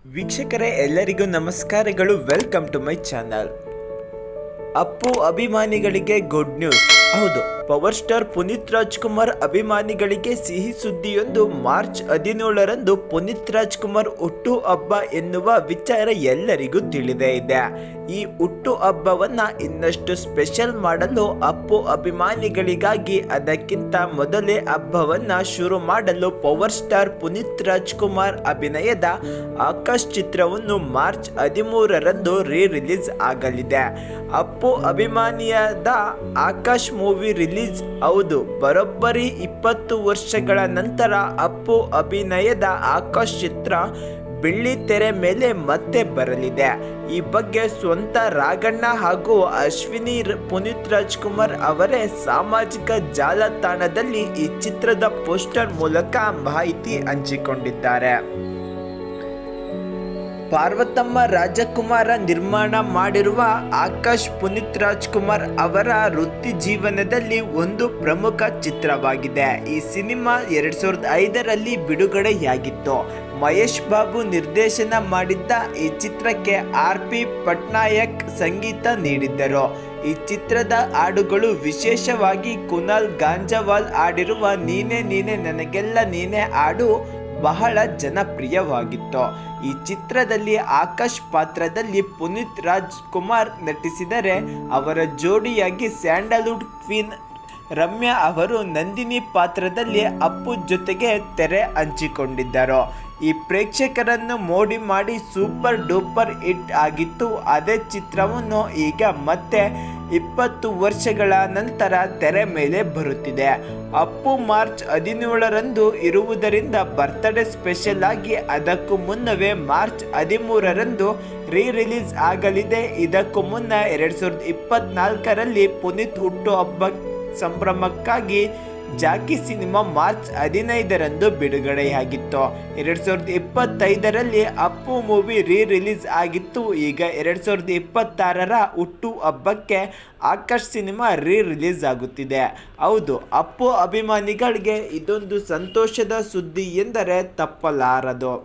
ವೀಕ್ಷಕರೇ ಎಲ್ಲರಿಗೂ ನಮಸ್ಕಾರಗಳು. Welcome to my channel. Appu ಅಭಿಮಾನಿಗಳಿಗೆ ಗುಡ್ ನ್ಯೂಸ್. ಹೌದು, ಪವರ್ ಸ್ಟಾರ್ ಪುನೀತ್ ರಾಜ್ಕುಮಾರ್ ಅಭಿಮಾನಿಗಳಿಗೆ ಸಿಹಿ ಸುದ್ದಿಯೊಂದು. ಮಾರ್ಚ್ 17ರಂದು ಪುನೀತ್ ರಾಜ್ಕುಮಾರ್ ಹುಟ್ಟು ಹಬ್ಬ ಎನ್ನುವ ವಿಚಾರ ಎಲ್ಲರಿಗೂ ತಿಳಿದೇ ಇದೆ. ಈ ಹುಟ್ಟು ಹಬ್ಬವನ್ನ ಇನ್ನಷ್ಟು ಸ್ಪೆಷಲ್ ಮಾಡಲು ಅಪ್ಪು ಅಭಿಮಾನಿಗಳಿಗಾಗಿ ಅದಕ್ಕಿಂತ ಮೊದಲೇ ಹಬ್ಬವನ್ನ ಶುರು ಮಾಡಲು ಪವರ್ ಸ್ಟಾರ್ ಪುನೀತ್ ರಾಜ್ಕುಮಾರ್ ಅಭಿನಯದ ಆಕಾಶ್ ಚಿತ್ರವನ್ನು ಮಾರ್ಚ್ 13ರಂದು ರಿಲೀಸ್ ಆಗಲಿದೆ. ಅಪ್ಪು ಅಭಿಮಾನಿಯಾದ ಆಕಾಶ್ ಮೂವಿ ರಿಲೀಸ್. ಹೌದು, ಬರೋಬ್ಬರಿ 20 ವರ್ಷಗಳ ನಂತರ ಅಪ್ಪು ಅಭಿನಯದ ಆಕಾಶ್ ಚಿತ್ರ ಬೆಳ್ಳಿ ತೆರೆ ಮೇಲೆ ಮತ್ತೆ ಬರಲಿದೆ. ಈ ಬಗ್ಗೆ ಸ್ವಂತ ರಾಘಣ್ಣ ಹಾಗೂ ಅಶ್ವಿನಿ ಪುನೀತ್ ರಾಜ್ಕುಮಾರ್ ಅವರೇ ಸಾಮಾಜಿಕ ಜಾಲತಾಣದಲ್ಲಿ ಈ ಚಿತ್ರದ ಪೋಸ್ಟರ್ ಮೂಲಕ ಮಾಹಿತಿ ಹಂಚಿಕೊಂಡಿದ್ದಾರೆ. ಪಾರ್ವತಮ್ಮ ರಾಜಕುಮಾರ ನಿರ್ಮಾಣ ಮಾಡಿರುವ ಆಕಾಶ್ ಪುನೀತ್ ರಾಜ್ಕುಮಾರ್ ಅವರ ವೃತ್ತಿ ಜೀವನದಲ್ಲಿ ಒಂದು ಪ್ರಮುಖ ಚಿತ್ರವಾಗಿದೆ. ಈ ಸಿನಿಮಾ 2005ರಲ್ಲಿ ಬಿಡುಗಡೆಯಾಗಿತ್ತು. ಮಹೇಶ್ ಬಾಬು ನಿರ್ದೇಶನ ಮಾಡಿದ್ದ ಈ ಚಿತ್ರಕ್ಕೆ ಆರ್.ಪಿ. ಪಟ್ನಾಯಕ್ ಸಂಗೀತ ನೀಡಿದ್ದರು. ಈ ಚಿತ್ರದ ಹಾಡುಗಳು ವಿಶೇಷವಾಗಿ ಕುನಾಲ್ ಗಾಂಜವಾಲ್ ಹಾಡಿರುವ ನೀನೆ ನೀನೆ ನನಗೆಲ್ಲ ನೀನೆ ಹಾಡು ಬಹಳ ಜನಪ್ರಿಯವಾಗಿತ್ತು. ಈ ಚಿತ್ರದಲ್ಲಿ ಆಕಾಶ್ ಪಾತ್ರದಲ್ಲಿ ಪುನೀತ್ ರಾಜ್ಕುಮಾರ್ ನಟಿಸಿದರೆ, ಅವರ ಜೋಡಿಯಾಗಿ ಸ್ಯಾಂಡಲ್ವುಡ್ ಕ್ವೀನ್ ರಮ್ಯಾ ಅವರು ನಂದಿನಿ ಪಾತ್ರದಲ್ಲಿ ಅಪ್ಪು ಜೊತೆಗೆ ತೆರೆ ಹಂಚಿಕೊಂಡಿದ್ದರು. ಈ ಪ್ರೇಕ್ಷಕರನ್ನು ಮೋಡಿ ಮಾಡಿ ಸೂಪರ್ ಡೂಪರ್ ಹಿಟ್ ಆಗಿತ್ತು. ಅದೇ ಚಿತ್ರವನ್ನು ಈಗ ಮತ್ತೆ 20 ವರ್ಷಗಳ ನಂತರ ತೆರೆ ಮೇಲೆ ಬರುತ್ತಿದೆ. ಅಪ್ಪು ಮಾರ್ಚ್ 17ರಂದು ಇರುವುದರಿಂದ ಬರ್ತ್ಡೇ ಸ್ಪೆಷಲ್ ಆಗಿ ಅದಕ್ಕೂ ಮುನ್ನವೇ ಮಾರ್ಚ್ 13ರಂದು ರಿಲೀಸ್ ಆಗಲಿದೆ. ಇದಕ್ಕೂ ಮುನ್ನ 2024ರಲ್ಲಿ ಪುನೀತ್ ಹುಟ್ಟು ಹಬ್ಬ ಸಂಭ್ರಮಕ್ಕಾಗಿ ಜಾಕಿ ಸಿನಿಮಾ ಮಾರ್ಚ್ 15ರಂದು ಬಿಡುಗಡೆಯಾಗಿತ್ತು. 2025ರಲ್ಲಿ ಅಪ್ಪು ಮೂವಿ ರಿಲೀಸ್ ಆಗಿತ್ತು. ಈಗ 2026ರ ಹುಟ್ಟು ಹಬ್ಬಕ್ಕೆ ಆಕಾಶ್ ಸಿನಿಮಾ ರಿಲೀಸ್ ಆಗುತ್ತಿದೆ. ಹೌದು, ಅಪ್ಪು ಅಭಿಮಾನಿಗಳಿಗೆ ಇದೊಂದು ಸಂತೋಷದ ಸುದ್ದಿ ಎಂದರೆ ತಪ್ಪಲಾರದು.